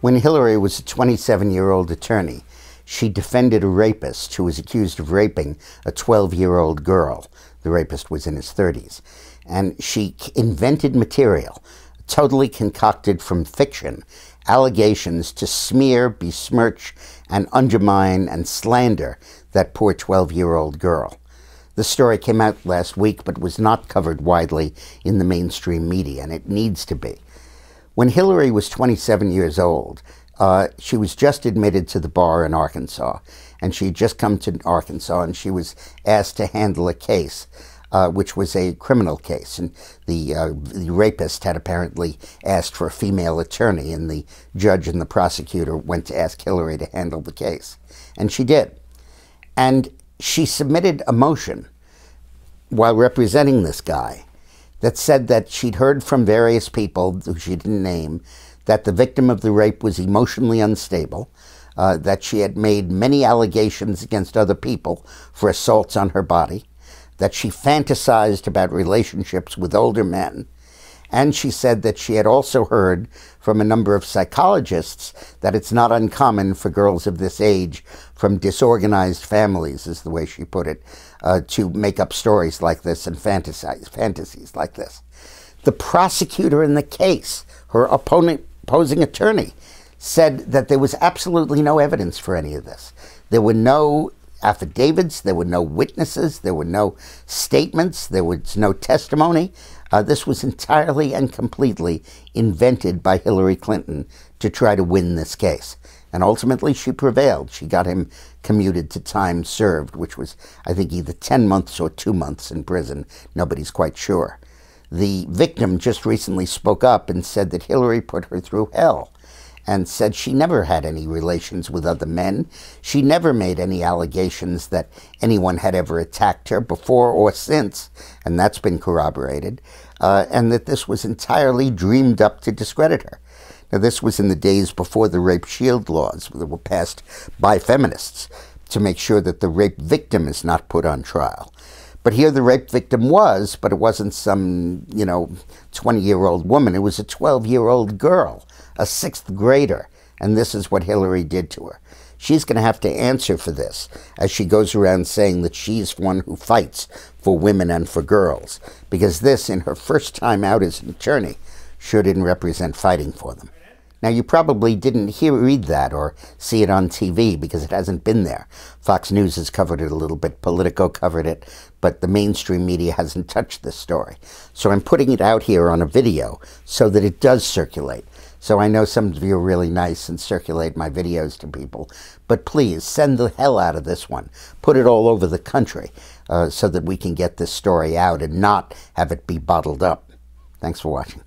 When Hillary was a 27-year-old attorney, she defended a rapist who was accused of raping a 12-year-old girl. The rapist was in his 30s. And she invented material, totally concocted from fiction, allegations to smear, besmirch, and undermine and slander that poor 12-year-old girl. The story came out last week but was not covered widely in the mainstream media, and it needs to be. When Hillary was 27 years old, she was just admitted to the bar in Arkansas, and she had just come to Arkansas, and she was asked to handle a case, which was a criminal case. And the rapist had apparently asked for a female attorney, and the judge and the prosecutor went to ask Hillary to handle the case. And she did. And she submitted a motion while representing this guy that said that she'd heard from various people who she didn't name that the victim of the rape was emotionally unstable, that she had made many allegations against other people for assaults on her body, that she fantasized about relationships with older men, and she said that she had also heard from a number of psychologists that it's not uncommon for girls of this age from disorganized families, is the way she put it, to make up stories like this and fantasies like this. The prosecutor in the case, her opposing attorney, said that there was absolutely no evidence for any of this. There were no affidavits, there were no witnesses, there were no statements, there was no testimony. This was entirely and completely invented by Hillary Clinton to try to win this case. And ultimately she prevailed. She got him commuted to time served, which was, I think, either 10 months or 2 months in prison. Nobody's quite sure. The victim just recently spoke up and said that Hillary put her through hell, and said she never had any relations with other men. She never made any allegations that anyone had ever attacked her before or since, and that's been corroborated, and that this was entirely dreamed up to discredit her. Now, this was in the days before the rape shield laws that were passed by feminists to make sure that the rape victim is not put on trial. But here the rape victim was, but it wasn't some, 20-year-old woman. It was a 12-year-old girl, a 6th grader, and this is what Hillary did to her. She's going to have to answer for this as she goes around saying that she's one who fights for women and for girls, because this, in her first time out as an attorney, sure didn't represent fighting for them. Now, you probably didn't read that or see it on TV because it hasn't been there. Fox News has covered it a little bit, Politico covered it, but the mainstream media hasn't touched this story. So I'm putting it out here on a video so that it does circulate. So I know some of you are really nice and circulate my videos to people, but please send the hell out of this one. Put it all over the country so that we can get this story out and not have it be bottled up. Thanks for watching.